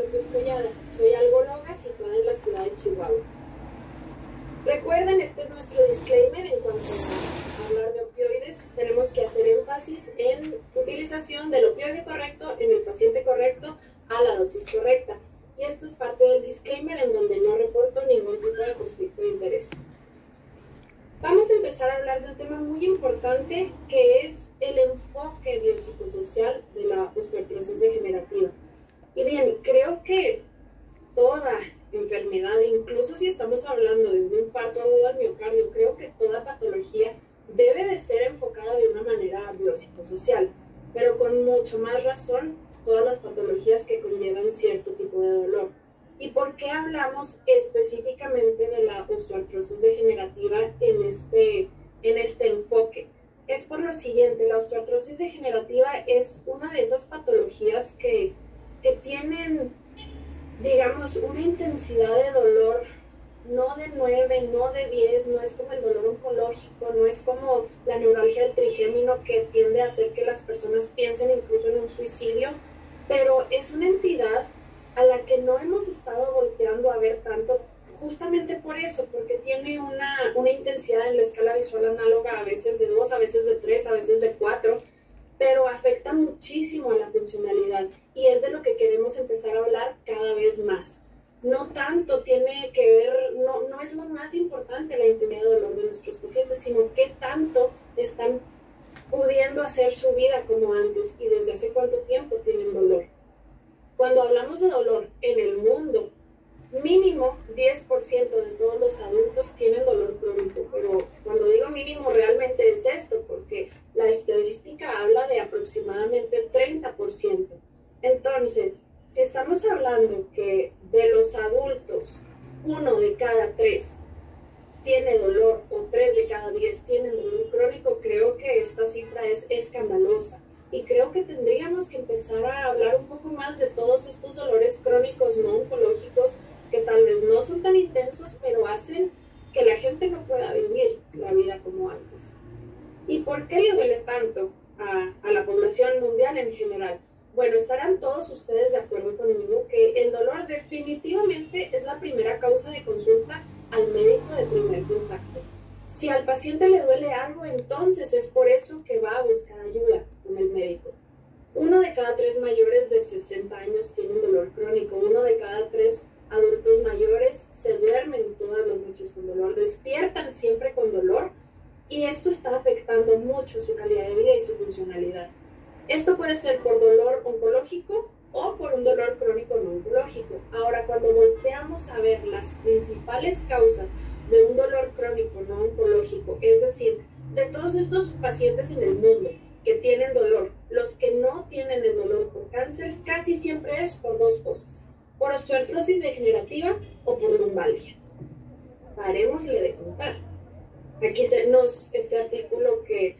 López Collada. Soy algóloga situada en la ciudad de Chihuahua. Recuerden, este es nuestro disclaimer en cuanto a hablar de opioides. Tenemos que hacer énfasis en utilización del opioide correcto en el paciente correcto a la dosis correcta. Y esto es parte del disclaimer en donde no reporto ningún tipo de conflicto de interés. Vamos a empezar a hablar de un tema muy importante que es el enfoque biopsicosocial de la osteoartrosis degenerativa. Y bien, creo que toda enfermedad, incluso si estamos hablando de un infarto agudo al miocardio, creo que toda patología debe de ser enfocada de una manera biopsicosocial, pero con mucho más razón todas las patologías que conllevan cierto tipo de dolor. ¿Y por qué hablamos específicamente de la osteoartrosis degenerativa en este enfoque? Es por lo siguiente, la osteoartrosis degenerativa es una de esas patologías que tienen, digamos, una intensidad de dolor no de 9, no de 10, no es como el dolor oncológico, no es como la neuralgia del trigémino que tiende a hacer que las personas piensen incluso en un suicidio, pero es una entidad a la que no hemos estado volteando a ver tanto, justamente por eso, porque tiene una intensidad en la escala visual análoga, a veces de 2, a veces de 3, a veces de 4, pero afecta muchísimo a la funcionalidad y es de lo que queremos empezar a hablar cada vez más. No tanto tiene que ver, no es lo más importante la intensidad de dolor de nuestros pacientes, sino qué tanto están pudiendo hacer su vida como antes y desde hace cuánto tiempo tienen dolor. Cuando hablamos de dolor en el mundo, mínimo 10% de todos los adultos tienen dolor crónico, pero cuando digo mínimo realmente es esto, porque la estadística habla de aproximadamente 30%. Entonces, si estamos hablando que de los adultos, 1 de cada 3 tiene dolor o 3 de cada 10 tienen dolor crónico, creo que esta cifra es escandalosa. Y creo que tendríamos que empezar a hablar un poco más de todos estos dolores crónicos no oncológicos que tal vez no son tan intensos, pero hacen que la gente no pueda vivir la vida como antes. ¿Y por qué le duele tanto a la población mundial en general? Bueno, estarán todos ustedes de acuerdo conmigo que el dolor definitivamente es la primera causa de consulta al médico de primer contacto. Si al paciente le duele algo, entonces es por eso que va a buscar ayuda con el médico. 1 de cada 3 mayores de 60 años tienen dolor crónico. 1 de cada 3 adultos mayores se duermen todas las noches con dolor, despiertan siempre con dolor y esto está afectando mucho su calidad de vida y su funcionalidad. Esto puede ser por dolor oncológico o por un dolor crónico no oncológico. Ahora, cuando volteamos a ver las principales causas de un dolor crónico no oncológico, es decir, de todos estos pacientes en el mundo que tienen dolor, los que no tienen el dolor por cáncer, casi siempre es por 2 cosas, por osteoartrosis degenerativa o por lumbalgia. Parémosle de contar. Aquí este artículo que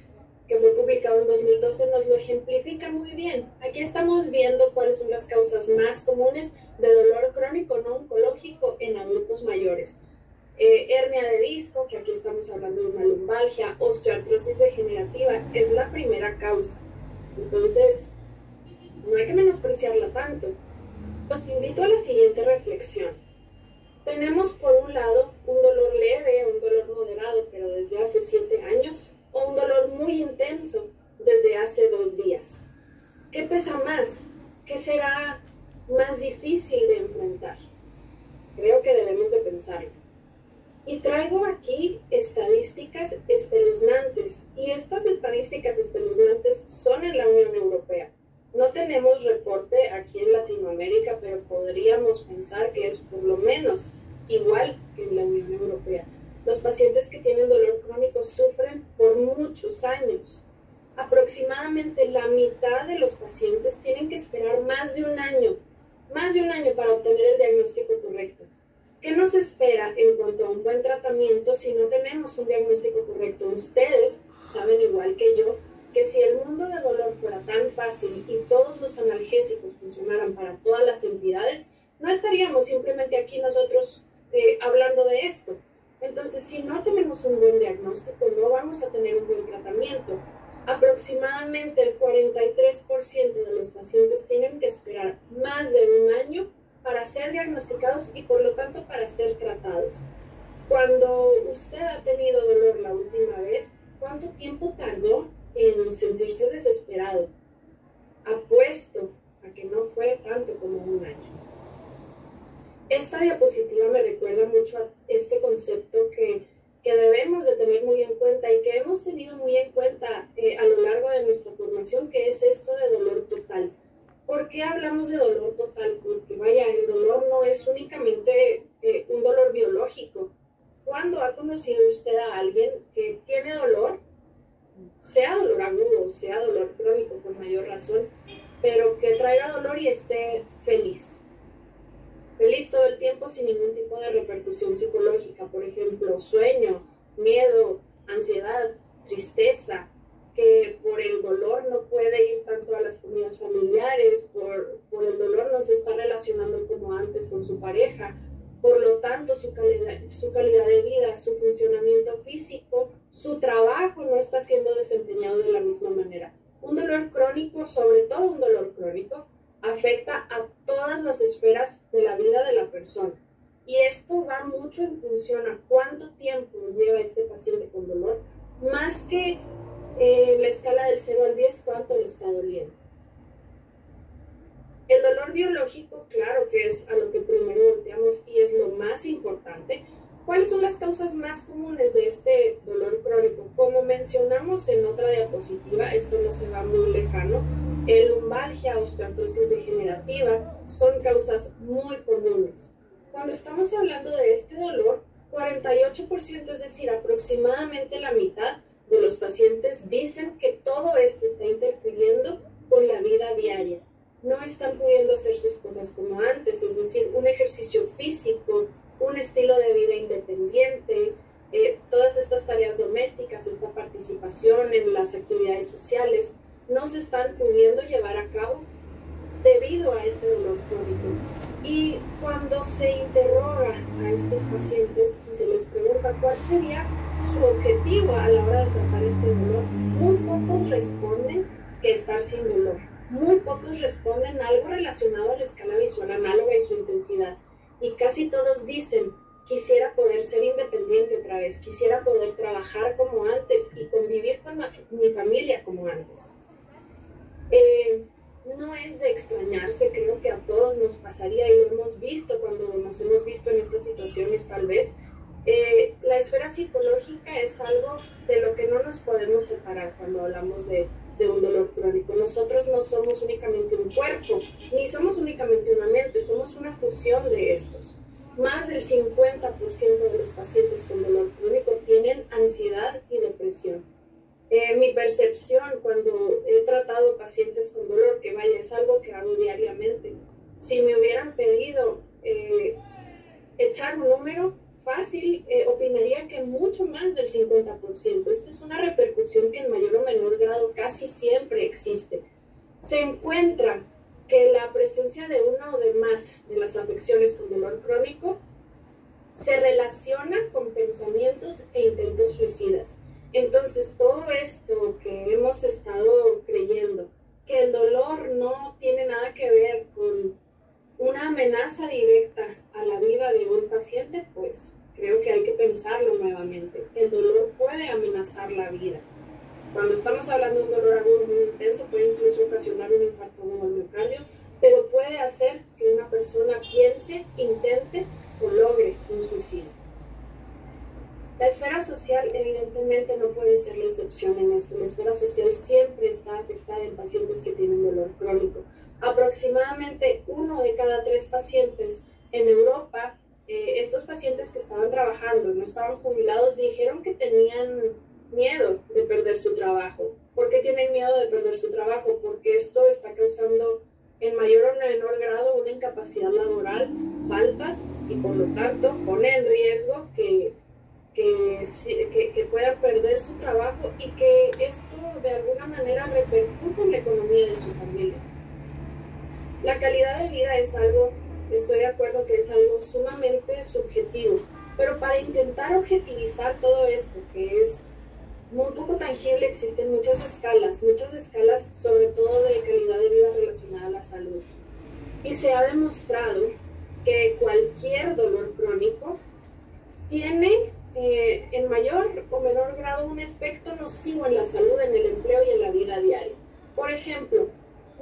fue publicado en 2012 nos lo ejemplifica muy bien. Aquí estamos viendo cuáles son las causas más comunes de dolor crónico no oncológico en adultos mayores. Hernia de disco, que aquí estamos hablando de una lumbalgia, osteoartrosis degenerativa, es la primera causa. Entonces, no hay que menospreciarla tanto. Los invito a la siguiente reflexión. Tenemos por un lado un dolor leve, un dolor moderado, pero desde hace 7 años, o un dolor muy intenso desde hace 2 días. ¿Qué pesa más? ¿Qué será más difícil de enfrentar? Creo que debemos de pensarlo. Y traigo aquí estadísticas espeluznantes, y estas estadísticas espeluznantes son en la Unión Europea. No tenemos reporte aquí en Latinoamérica, pero podríamos pensar que es por lo menos igual que en la Unión Europea. Los pacientes que tienen dolor crónico sufren por muchos años. Aproximadamente la mitad de los pacientes tienen que esperar más de un año para obtener el diagnóstico correcto. ¿Qué nos espera en cuanto a un buen tratamiento si no tenemos un diagnóstico correcto? Ustedes saben igual que yo que si el mundo de dolor fuera tan fácil y todos los analgésicos funcionaran para todas las entidades, no estaríamos simplemente aquí nosotros hablando de esto. Entonces, si no tenemos un buen diagnóstico, no vamos a tener un buen tratamiento. Aproximadamente el 43% de los pacientes tienen que esperar más de un año para ser diagnosticados y por lo tanto para ser tratados. Cuando usted ha tenido dolor la última vez, ¿cuánto tiempo tardó en sentirse desesperado? Apuesto a que no fue tanto como un año. Esta diapositiva me recuerda mucho a este concepto que debemos de tener muy en cuenta y que hemos tenido muy en cuenta a lo largo de nuestra formación, que es esto de dolor total. ¿Por qué hablamos de dolor total? Porque vaya, el dolor no es únicamente un dolor biológico. ¿Cuándo ha conocido usted a alguien que tiene dolor, sea dolor agudo, sea dolor crónico por mayor razón, pero que traiga dolor y esté feliz? Feliz todo el tiempo sin ningún tipo de repercusión psicológica, por ejemplo, sueño, miedo, ansiedad, tristeza, que por el dolor no puede ir tanto a las comidas familiares, por el dolor no se está relacionando como antes con su pareja, por lo tanto su calidad de vida, su funcionamiento físico, su trabajo no está siendo desempeñado de la misma manera. Un dolor crónico, sobre todo un dolor crónico, afecta a todas las esferas de la vida de la persona. Y esto va mucho en función a cuánto tiempo lleva este paciente con dolor, más que la escala del 0 al 10, cuánto le está doliendo. El dolor biológico, claro que es a lo que primero volteamos y es lo más importante. ¿Cuáles son las causas más comunes de este dolor crónico? Como mencionamos en otra diapositiva, esto no se va muy lejano, lumbalgia, osteoartrosis degenerativa son causas muy comunes. Cuando estamos hablando de este dolor, 48%, es decir, aproximadamente la mitad de los pacientes dicen que todo esto está interfiriendo con la vida diaria. No están pudiendo hacer sus cosas como antes, es decir, un ejercicio físico, un estilo de vida independiente, todas estas tareas domésticas, esta participación en las actividades sociales, no se están pudiendo llevar a cabo debido a este dolor crónico. Y cuando se interroga a estos pacientes y se les pregunta cuál sería su objetivo a la hora de tratar este dolor, muy pocos responden que estar sin dolor. Muy pocos responden algo relacionado a la escala visual análoga y su intensidad. Y casi todos dicen, quisiera poder ser independiente otra vez, quisiera poder trabajar como antes y convivir con mi familia como antes. No es de extrañarse, creo que a todos nos pasaría y lo hemos visto cuando nos hemos visto en estas situaciones tal vez. La esfera psicológica es algo de lo que no nos podemos separar cuando hablamos de un dolor crónico. Nosotros no somos únicamente un cuerpo, ni somos únicamente una mente, somos una fusión de estos. Más del 50% de los pacientes con dolor crónico tienen ansiedad y depresión. Mi percepción cuando he tratado pacientes con dolor, que vaya, es algo que hago diariamente, si me hubieran pedido echar un número fácil, opinaría que mucho más del 50%. Esta es una repercusión que en mayor o menor grado casi siempre existe. Se encuentra que la presencia de una o de más de las afecciones con dolor crónico se relaciona con pensamientos e intentos suicidas. Entonces, todo esto que hemos estado creyendo, que el dolor no tiene nada que ver con una amenaza directa a la vida de un paciente, pues creo que hay que pensarlo nuevamente. El dolor puede amenazar la vida. Cuando estamos hablando de un dolor agudo muy intenso, puede incluso ocasionar un infarto agudo al miocardio, pero puede hacer que una persona piense, intente o logre un suicidio. La esfera social evidentemente no puede ser la excepción en esto. La esfera social siempre está afectada en pacientes que tienen dolor crónico. Aproximadamente 1 de cada 3 pacientes en Europa, estos pacientes que estaban trabajando, no estaban jubilados, dijeron que tenían miedo de perder su trabajo. ¿Por qué tienen miedo de perder su trabajo? Porque esto está causando en mayor o menor grado una incapacidad laboral, faltas, y por lo tanto pone en riesgo que puedan perder su trabajo y que esto de alguna manera repercute en la economía de su familia. La calidad de vida es algo, estoy de acuerdo que es algo sumamente subjetivo, pero para intentar objetivizar todo esto, que es muy poco tangible, existen muchas escalas sobre todo de calidad de vida relacionada a la salud. Y se ha demostrado que cualquier dolor crónico tiene en mayor o menor grado un efecto nocivo en la salud, en el empleo y en la vida diaria. Por ejemplo,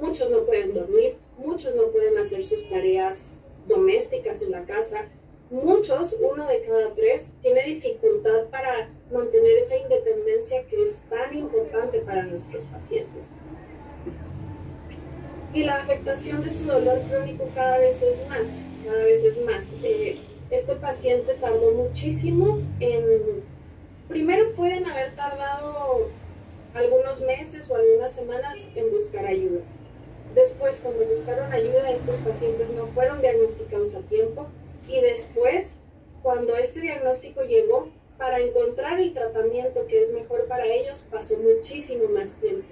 muchos no pueden dormir, muchos no pueden hacer sus tareas domésticas en la casa, muchos, 1 de cada 3, tiene dificultad para mantener esa independencia que es tan importante para nuestros pacientes. Y la afectación de su dolor crónico cada vez es más. Este paciente tardó muchísimo primero pueden haber tardado algunos meses o algunas semanas en buscar ayuda. Después, cuando buscaron ayuda, estos pacientes no fueron diagnosticados a tiempo, y después, cuando este diagnóstico llegó, para encontrar el tratamiento que es mejor para ellos, pasó muchísimo más tiempo.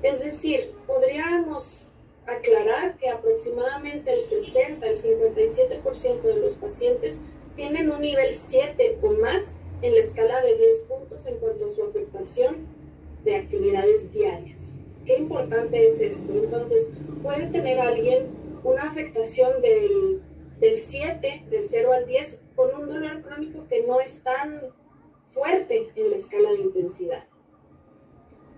Es decir, podríamos aclarar que aproximadamente el 57% de los pacientes tienen un nivel 7 o más en la escala de 10 puntos en cuanto a su afectación de actividades diarias. Qué importante es esto. Entonces, puede tener alguien una afectación del 7, del 0 al 10, con un dolor crónico que no es tan fuerte en la escala de intensidad.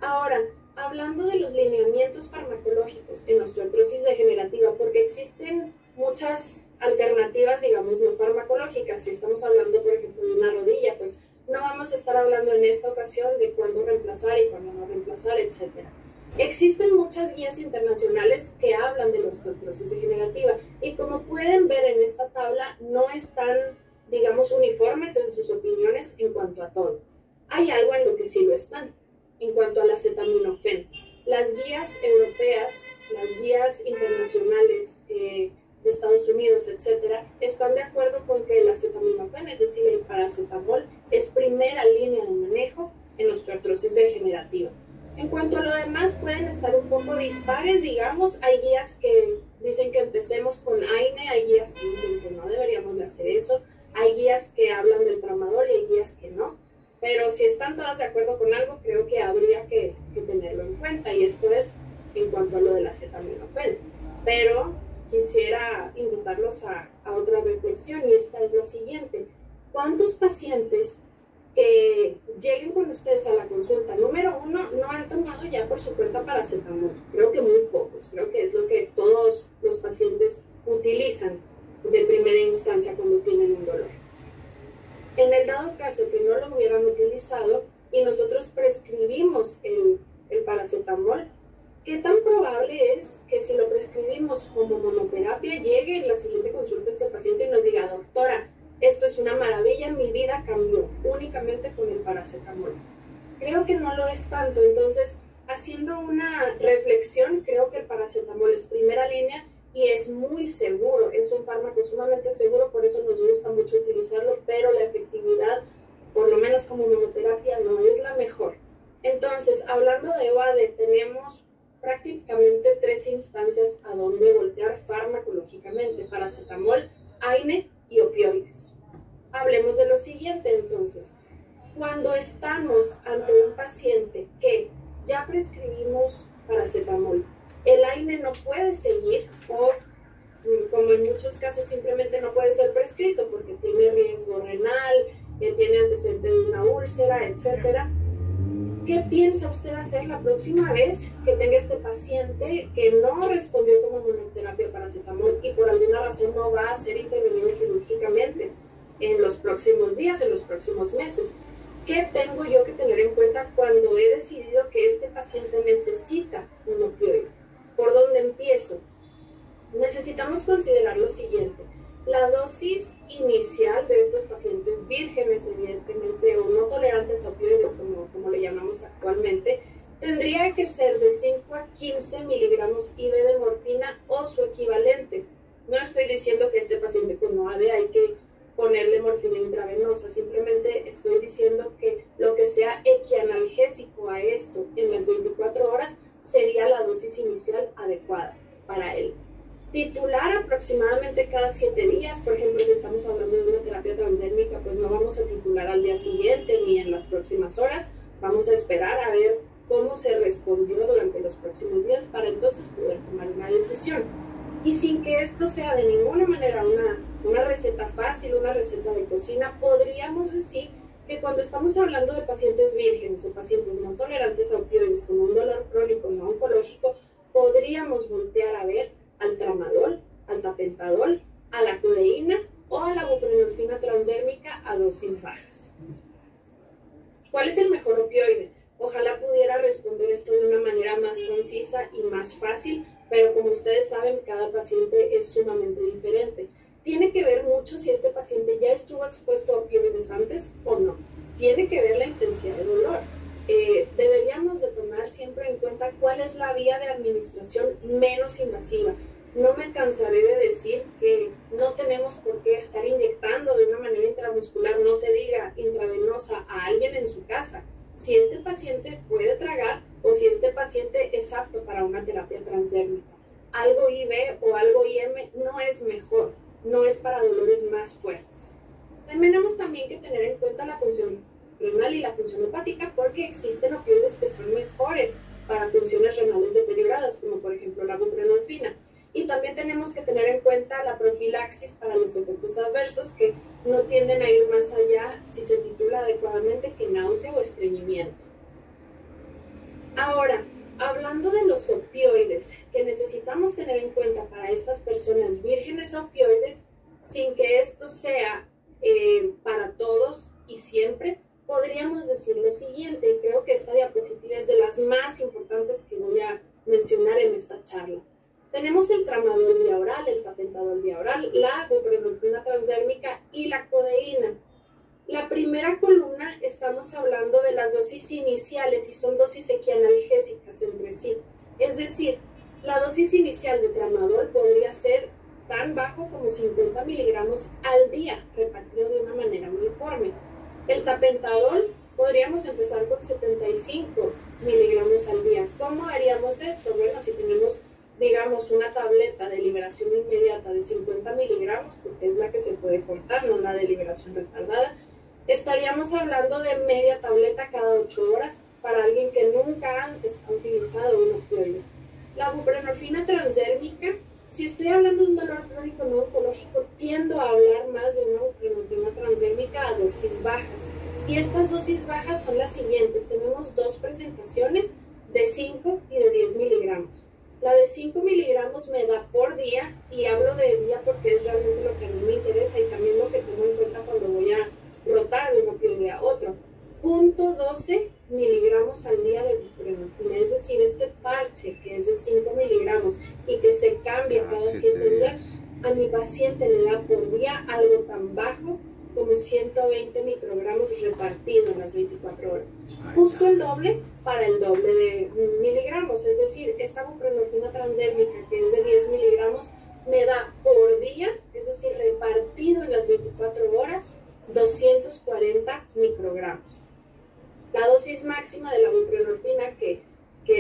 Ahora, hablando de los lineamientos farmacológicos en osteoartrosis degenerativa, porque existen muchas alternativas, digamos, no farmacológicas. Si estamos hablando, por ejemplo, de una rodilla, pues no vamos a estar hablando en esta ocasión de cuándo reemplazar y cuándo no reemplazar, etc. Existen muchas guías internacionales que hablan de la osteoartrosis degenerativa, y como pueden ver en esta tabla, no están, digamos, uniformes en sus opiniones en cuanto a todo. Hay algo en lo que sí lo están. En cuanto al acetaminofén, las guías europeas, las guías internacionales de Estados Unidos, etcétera, están de acuerdo con que el acetaminofén, es decir, el paracetamol, es primera línea de manejo en osteoartrosis degenerativa. En cuanto a lo demás, pueden estar un poco dispares, digamos. Hay guías que dicen que empecemos con AINE, hay guías que dicen que no deberíamos de hacer eso, hay guías que hablan del tramadol y hay guías que no. Pero si están todas de acuerdo con algo, creo que habría que tenerlo en cuenta, y esto es en cuanto a lo del acetaminofén. Pero quisiera invitarlos a otra reflexión, y esta es la siguiente. ¿Cuántos pacientes que lleguen con ustedes a la consulta número 1 no han tomado ya por su cuenta paracetamol? Creo que muy pocos. Creo que es lo que todos los pacientes utilizan de primera instancia cuando tienen un dolor. En el dado caso que no lo hubieran utilizado y nosotros prescribimos el paracetamol, ¿qué tan probable es que si lo prescribimos como monoterapia llegue en la siguiente consulta este paciente y nos diga: doctora, esto es una maravilla, mi vida cambió únicamente con el paracetamol? Creo que no lo es tanto. Entonces, haciendo una reflexión, creo que el paracetamol es primera línea y es muy seguro, es un fármaco sumamente seguro, por eso nos gusta mucho utilizarlo, pero la efectividad, por lo menos como monoterapia, no es la mejor. Entonces, hablando de OADE, tenemos prácticamente 3 instancias a donde voltear farmacológicamente: paracetamol, AINE y opioides. Hablemos de lo siguiente, entonces. Cuando estamos ante un paciente que ya prescribimos paracetamol, el AINE no puede seguir, o como en muchos casos simplemente no puede ser prescrito porque tiene riesgo renal, tiene antecedente de una úlcera, etc. ¿Qué piensa usted hacer la próxima vez que tenga este paciente que no respondió como monoterapia paracetamol y por alguna razón no va a ser intervenido quirúrgicamente en los próximos días, en los próximos meses? ¿Qué tengo yo que tener en cuenta cuando he decidido que este paciente necesita un opioide? ¿Por dónde empiezo? Necesitamos considerar lo siguiente. La dosis inicial de estos pacientes vírgenes, evidentemente, o no tolerantes a opioides, como le llamamos actualmente, tendría que ser de 5 a 15 miligramos IV de morfina o su equivalente. No estoy diciendo que este paciente con OAD hay que ponerle morfina intravenosa, simplemente estoy diciendo que lo que sea equianalgésico a esto en las 24 horas sería la dosis inicial adecuada para él. Titular aproximadamente cada 7 días, por ejemplo, si estamos hablando de una terapia transdérmica, pues no vamos a titular al día siguiente ni en las próximas horas, vamos a esperar a ver cómo se respondió durante los próximos días para entonces poder tomar una decisión. Y sin que esto sea de ninguna manera una receta fácil, una receta de cocina, podríamos decir que cuando estamos hablando de pacientes vírgenes o pacientes no tolerantes a opioides con un dolor crónico no oncológico, podríamos voltear a ver al tramadol, al tapentadol, a la codeína o a la buprenorfina transdérmica a dosis bajas. ¿Cuál es el mejor opioide? Ojalá pudiera responder esto de una manera más concisa y más fácil, pero como ustedes saben, cada paciente es sumamente diferente. Tiene que ver mucho si este paciente ya estuvo expuesto a opioides antes o no. Tiene que ver la intensidad de dolor. Deberíamos de tomar siempre en cuenta cuál es la vía de administración menos invasiva. No me cansaré de decir que no tenemos por qué estar inyectando de una manera intramuscular, no se diga intravenosa, a alguien en su casa. Si este paciente puede tragar o si este paciente es apto para una terapia transdérmica. Algo IV o algo IM no es mejor, no es para dolores más fuertes. Tenemos también que tener en cuenta la función renal y la función hepática porque existen opioides que son mejores para funciones renales deterioradas, como por ejemplo la buprenorfina. Y también tenemos que tener en cuenta la profilaxis para los efectos adversos que no tienden a ir más allá, si se titula adecuadamente, que náusea o estreñimiento. Ahora, hablando de los opioides que necesitamos tener en cuenta para estas personas vírgenes a opioides, sin que esto sea para todos y siempre, podríamos decir lo siguiente, y creo que esta diapositiva es de las más importantes que voy a mencionar en esta charla. Tenemos el tramadol vía oral, el tapentadol vía oral, la buprenorfina transdérmica y la codeína. La primera columna estamos hablando de las dosis iniciales y son dosis equianalgésicas entre sí. Es decir, la dosis inicial de tramadol podría ser tan bajo como 50 miligramos al día, repartido de una manera uniforme. El tapentadol podríamos empezar con 75 miligramos al día. ¿Cómo haríamos esto? Bueno, si tenemos, digamos, una tableta de liberación inmediata de 50 miligramos, porque es la que se puede cortar, no la de liberación retardada, estaríamos hablando de media tableta cada 8 horas para alguien que nunca antes ha utilizado un opioide. La buprenorfina transdérmica, si estoy hablando de un dolor crónico no oncológico, tiendo a hablar más de una buprenorfina transdérmica a dosis bajas. Y estas dosis bajas son las siguientes. Tenemos dos presentaciones de 5 y de 10 miligramos. La de 5 miligramos me da por día, y hablo de día porque es realmente lo que a mí me interesa y también lo que tomo en cuenta cuando voy a rotar de un opioide a otro. 0.12 miligramos al día de buprenorfina, es decir, este parche que es de 5 miligramos y que se cambia cada 7 días, a mi paciente le da por día algo tan bajo como 120 microgramos repartido en las 24 horas. Justo el doble para el doble de miligramos, es decir, esta buprenorfina transdérmica que es de 10 miligramos me da por día, es decir, repartido en las 24 horas, 240 microgramos. La dosis máxima de la buprenorfina, que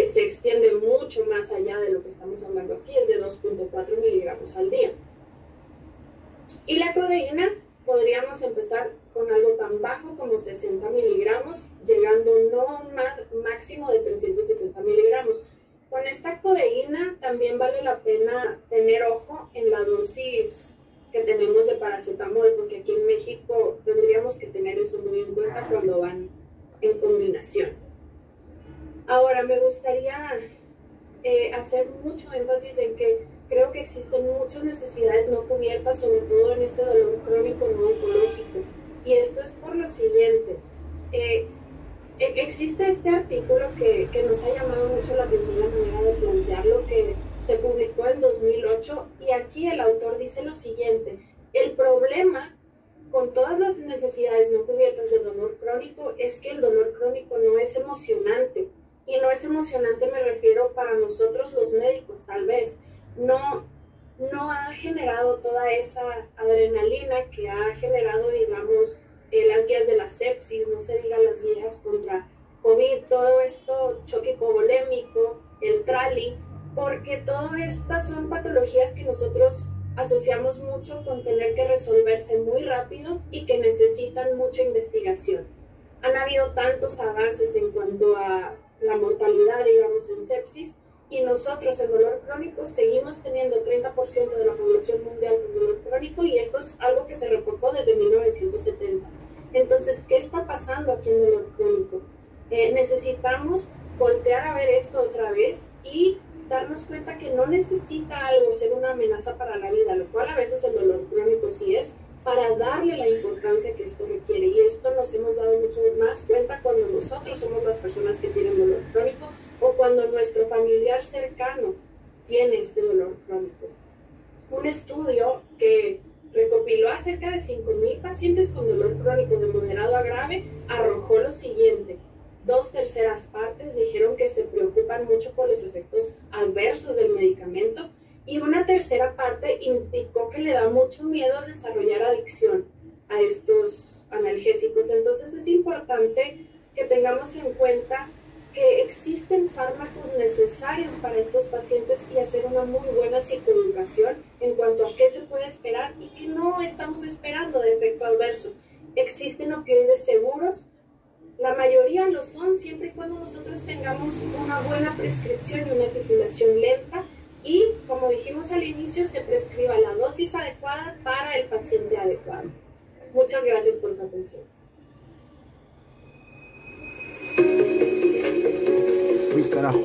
se extiende mucho más allá de lo que estamos hablando aquí, es de 2.4 miligramos al día. Y la codeína, podríamos empezar con algo tan bajo como 60 miligramos, llegando no a un máximo de 360 miligramos. Con esta codeína también vale la pena tener ojo en la dosis que tenemos de paracetamol, porque aquí en México tendríamos que tener eso muy en cuenta cuando van en combinación. Ahora, me gustaría hacer mucho énfasis en que creo que existen muchas necesidades no cubiertas, sobre todo en este dolor crónico no oncológico. Y esto es por lo siguiente. Existe este artículo que nos ha llamado mucho la atención la manera de plantearlo, que se publicó en 2008, y aquí el autor dice lo siguiente: el problema con todas las necesidades no cubiertas de dolor crónico es que el dolor crónico no es emocionante. Y no es emocionante me refiero para nosotros los médicos, tal vez. No ha generado toda esa adrenalina que ha generado, digamos, las guías de la sepsis, no se diga las guías contra COVID, todo esto, choque hipovolémico, el TRALI, porque todas estas son patologías que nosotros asociamos mucho con tener que resolverse muy rápido y que necesitan mucha investigación. Han habido tantos avances en cuanto a la mortalidad, digamos, en sepsis, y nosotros el dolor crónico seguimos teniendo 30% de la población mundial con dolor crónico, y esto es algo que se reportó desde 1970. Entonces, ¿qué está pasando aquí en dolor crónico? Necesitamos voltear a ver esto otra vez y darnos cuenta que no necesita algo ser una amenaza para la vida, lo cual a veces el dolor crónico sí es, para darle la importancia que esto requiere. Y esto nos hemos dado mucho más cuenta cuando nosotros somos las personas que tienen dolor crónico o cuando nuestro familiar cercano tiene este dolor crónico. Un estudio que recopiló a cerca de 5,000 pacientes con dolor crónico de moderado a grave arrojó lo siguiente: 2/3 partes dijeron que se preocupan mucho por los efectos adversos del medicamento, y 1/3 parte indicó que le da mucho miedo desarrollar adicción a estos analgésicos. Entonces es importante que tengamos en cuenta que existen fármacos necesarios para estos pacientes y hacer una muy buena psicoeducación en cuanto a qué se puede esperar y qué no estamos esperando de efecto adverso. Existen opioides seguros. La mayoría lo son siempre y cuando nosotros tengamos una buena prescripción y una titulación lenta, y como dijimos al inicio, se prescriba la dosis adecuada para el paciente adecuado. Muchas gracias por su atención. Uy, carajo.